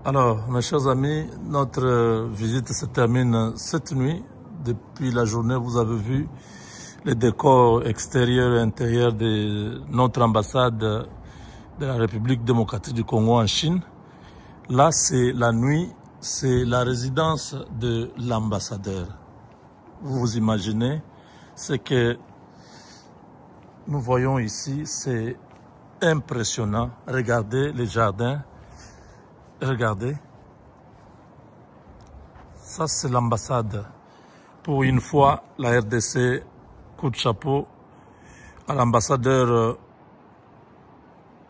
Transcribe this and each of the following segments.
Alors, mes chers amis, notre visite se termine cette nuit. Depuis la journée, vous avez vu les décors extérieurs et intérieurs de notre ambassade de la République démocratique du Congo en Chine. Là, c'est la nuit, c'est la résidence de l'ambassadeur. Vous vous imaginez ce que nous voyons ici, c'est impressionnant. Regardez les jardins. Regardez, ça c'est l'ambassade. Pour une fois, la RDC, coup de chapeau à l'ambassadeur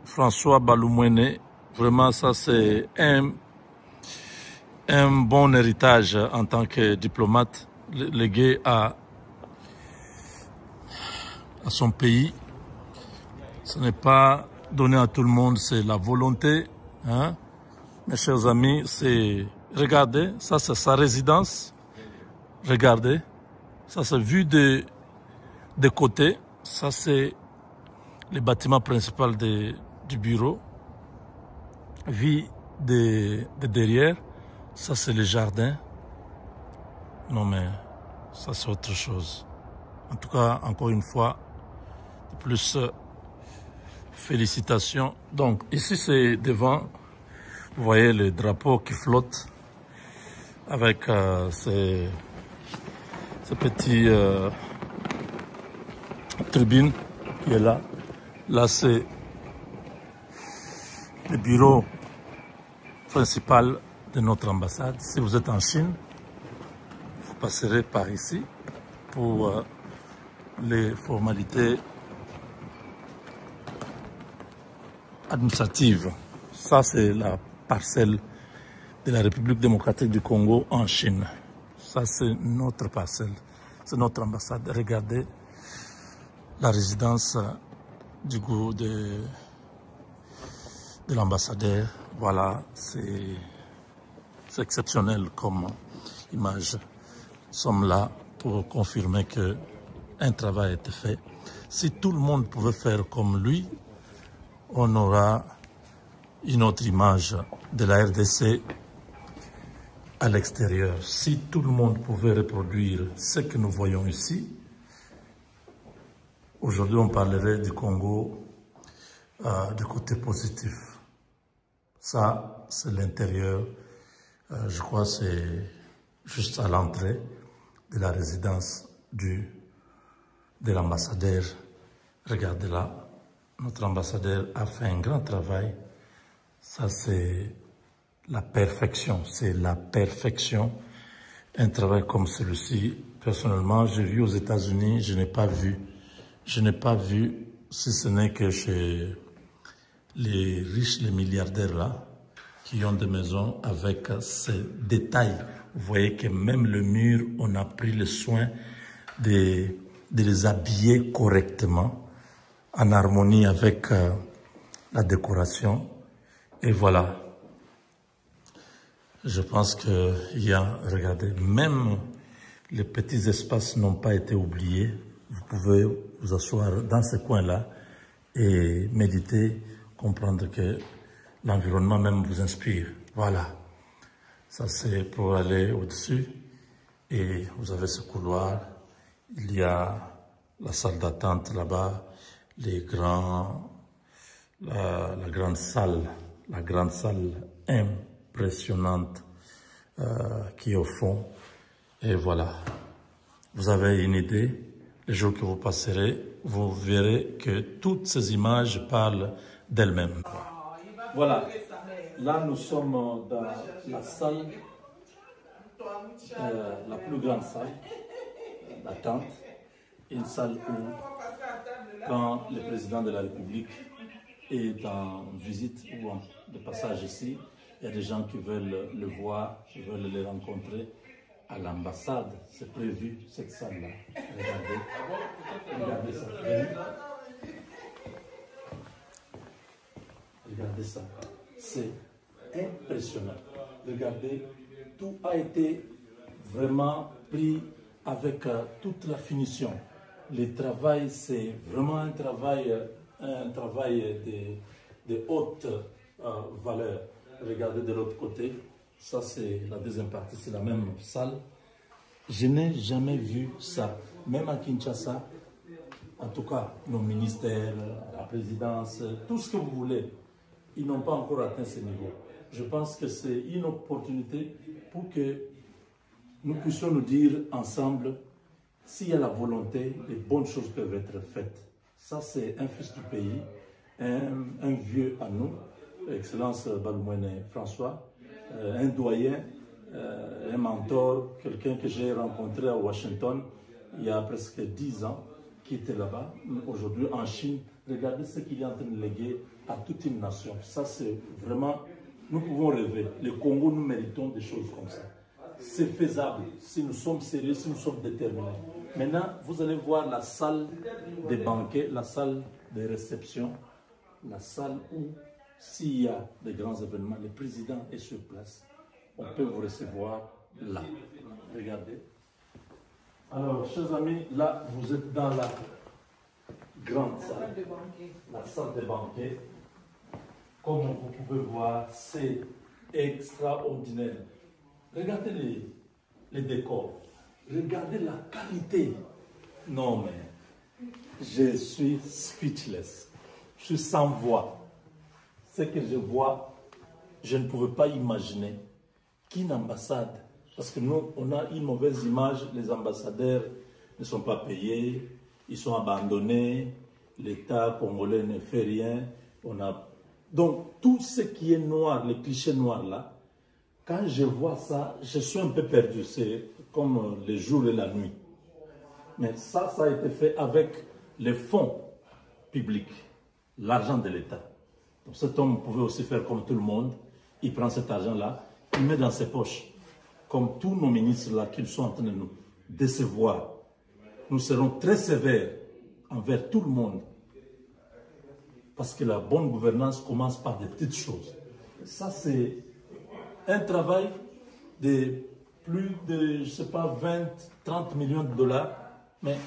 François Baloumouene. Vraiment, ça c'est un bon héritage en tant que diplomate légué à son pays. Ce n'est pas donné à tout le monde, c'est la volonté, hein. Mes chers amis, regardez, ça c'est sa résidence. Regardez, ça c'est vu de côté. Ça c'est le bâtiment principal du bureau. Vu de derrière, ça c'est le jardin. Non mais, ça c'est autre chose. En tout cas, encore une fois, de plus, félicitations. Donc ici c'est devant. Vous voyez le drapeau qui flotte avec ces petits tribunes qui est là. Là, c'est le bureau principal de notre ambassade. Si vous êtes en Chine, vous passerez par ici pour les formalités administratives. Ça, c'est la parcelle de la République démocratique du Congo en Chine. Ça, c'est notre parcelle, c'est notre ambassade. Regardez la résidence du goût de l'ambassadeur. Voilà, c'est exceptionnel comme image. Nous sommes là pour confirmer qu'un travail a été fait. Si tout le monde pouvait faire comme lui, on aura une autre image de la RDC à l'extérieur. Si tout le monde pouvait reproduire ce que nous voyons ici, aujourd'hui on parlerait du Congo du côté positif. Ça, c'est l'intérieur. Je crois que c'est juste à l'entrée de la résidence de l'ambassadeur. Regardez là, notre ambassadeur a fait un grand travail. Ça, c'est la perfection, c'est la perfection. Un travail comme celui-ci, personnellement, j'ai vu aux États-Unis, je n'ai pas vu, si ce n'est que chez les riches, les milliardaires là, qui ont des maisons avec ces détails. Vous voyez que même le mur, on a pris le soin de les habiller correctement, en harmonie avec la décoration. Et voilà. Je pense qu'il y a, regardez, même les petits espaces n'ont pas été oubliés. Vous pouvez vous asseoir dans ce coin-là et méditer, comprendre que l'environnement même vous inspire. Voilà. Ça, c'est pour aller au-dessus. Et vous avez ce couloir. Il y a la salle d'attente là-bas, la grande salle impressionnante qui est au fond. Et voilà, vous avez une idée. Les jours que vous passerez, vous verrez que toutes ces images parlent d'elles-mêmes. Voilà, là nous sommes dans la salle, la plus grande salle d'attente, une salle où, quand le président de la République est en visite ou de passage ici, il y a des gens qui veulent le voir, qui veulent le rencontrer à l'ambassade. C'est prévu, cette salle-là. Regardez ça. Regardez ça. C'est impressionnant. Regardez, tout a été vraiment pris avec toute la finition. Le travail, c'est vraiment un travail de haute valeur. regardez de l'autre côté. Ça, c'est la deuxième partie, c'est la même salle. Je n'ai jamais vu ça. Même à Kinshasa, en tout cas, nos ministères, la présidence, tout ce que vous voulez, ils n'ont pas encore atteint ce niveau. Je pense que c'est une opportunité pour que nous puissions nous dire ensemble, s'il y a la volonté, les bonnes choses peuvent être faites. Ça, c'est un fils du pays, un vieux à nous, Excellence Balumwene François, un doyen, un mentor, quelqu'un que j'ai rencontré à Washington il y a presque 10 ans, qui était là-bas, aujourd'hui en Chine. Regardez ce qu'il est en train de léguer à toute une nation. Ça, c'est vraiment, nous pouvons rêver. Le Congo, nous méritons des choses comme ça. C'est faisable si nous sommes sérieux, si nous sommes déterminés. Maintenant, vous allez voir la salle des banquets, la salle des réceptions, la salle où, s'il y a des grands événements, le président est sur place. On peut vous recevoir là. Regardez. Alors, chers amis, là, vous êtes dans la grande salle, la salle des banquets. Comme vous pouvez voir, c'est extraordinaire. Regardez les décors. Regardez la qualité. Non, mais je suis speechless. Je suis sans voix. Ce que je vois, je ne pouvais pas imaginer qu'une ambassade, parce que nous, on a une mauvaise image, les ambassadeurs ne sont pas payés, ils sont abandonnés, l'État congolais ne fait rien. Donc, tout ce qui est noir, les clichés noirs là, quand je vois ça, je suis un peu perdu. C'est comme le jour et la nuit. Mais ça a été fait avec les fonds publics, l'argent de l'État. Donc cet homme pouvait aussi faire comme tout le monde. Il prend cet argent-là, il met dans ses poches. Comme tous nos ministres là, qu'ils sont en train de nous décevoir. Nous serons très sévères envers tout le monde. Parce que la bonne gouvernance commence par des petites choses. Ça, c'est un travail de plus de, je ne sais pas, 20, 30 millions de dollars. Mais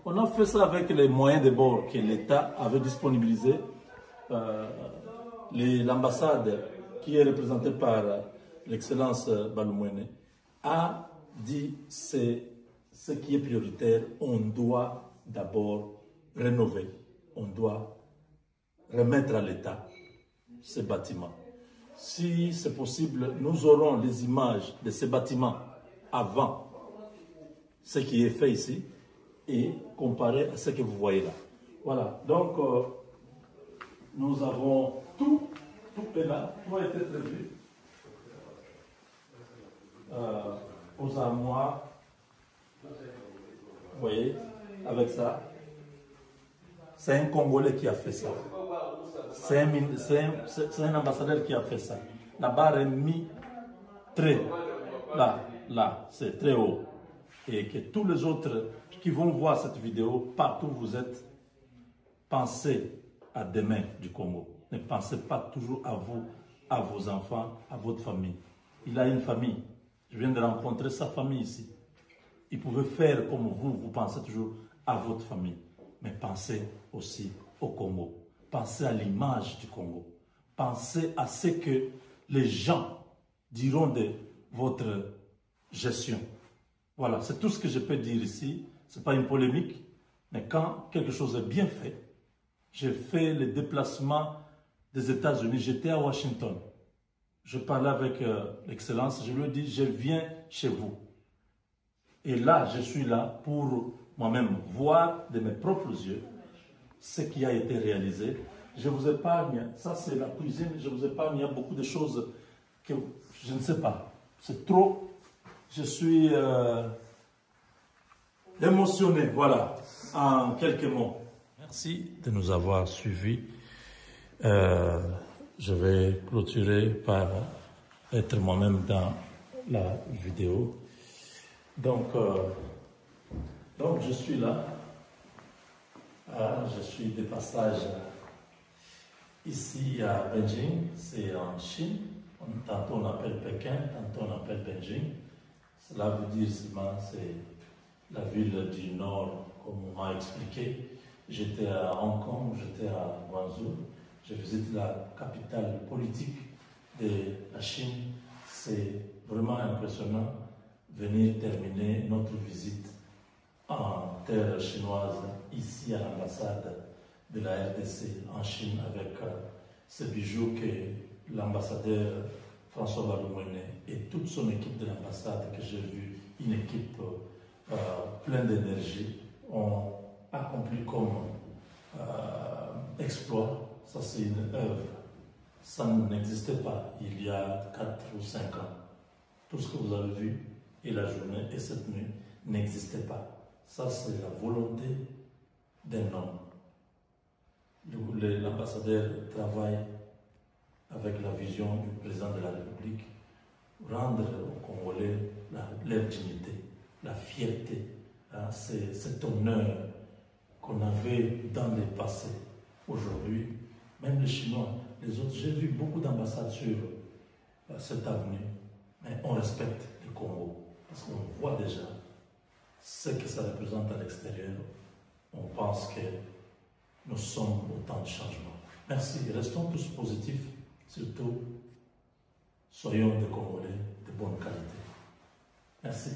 on a fait ça avec les moyens de bord que l'État avait disponibilisés. L'ambassade qui est représentée par l'excellence Balumwene a dit c'est ce qui est prioritaire. On doit d'abord rénover. On doit remettre à l'État ces bâtiments. Si c'est possible, nous aurons les images de ces bâtiments avant ce qui est fait ici et comparé à ce que vous voyez là. Voilà, donc nous avons tout est là, tout a été prévu. Aux armoires, vous voyez, avec ça. C'est un Congolais qui a fait ça. C'est un ambassadeur qui a fait ça. La barre est mise très là, c'est très haut. Et que tous les autres qui vont voir cette vidéo, partout où vous êtes, pensez à demain du Congo. Ne pensez pas toujours à vous, à vos enfants, à votre famille. Il a une famille. Je viens de rencontrer sa famille ici. Il pouvait faire comme vous pensez toujours à votre famille. Mais pensez aussi au Congo. Pensez à l'image du Congo. Pensez à ce que les gens diront de votre gestion. Voilà, c'est tout ce que je peux dire ici. Ce n'est pas une polémique, mais quand quelque chose est bien fait, j'ai fait le déplacement des États-Unis, j'étais à Washington. Je parlais avec l'excellence, je lui ai dit, je viens chez vous. Et là, je suis là pour moi-même voir de mes propres yeux ce qui a été réalisé. Je vous épargne, ça c'est la cuisine, je vous épargne, il y a beaucoup de choses que je ne sais pas. C'est trop, je suis émotionné, voilà, en quelques mots. Merci de nous avoir suivis. Je vais clôturer par être moi-même dans la vidéo. Donc je suis là. Je suis de passage ici à Beijing, c'est en Chine. Tantôt on appelle Pékin, tantôt on appelle Beijing. Cela veut dire seulement c'est la ville du Nord, comme on m'a expliqué. J'étais à Hong Kong, j'étais à Guangzhou. Je visite la capitale politique de la Chine. C'est vraiment impressionnant venir terminer notre visite en terre chinoise, ici à l'ambassade de la RDC en Chine, avec ce bijou que l'ambassadeur François Balumwene et toute son équipe de l'ambassade, que j'ai vu, une équipe pleine d'énergie, ont accompli comme exploit. Ça, c'est une œuvre. Ça n'existait pas il y a 4 ou 5 ans. Tout ce que vous avez vu, et la journée et cette nuit, n'existait pas. Ça, c'est la volonté d'un homme. L'ambassadeur travaille avec la vision du président de la République, rendre aux Congolais leur dignité, la fierté, hein, cet honneur qu'on avait dans le passé. Aujourd'hui, même les Chinois, les autres, j'ai vu beaucoup d'ambassades sur cette avenue, mais on respecte le Congo, parce qu'on voit déjà ce que ça représente à l'extérieur. On pense que nous sommes au temps de changement. Merci, restons tous positifs, surtout soyons des Congolais de bonne qualité. Merci.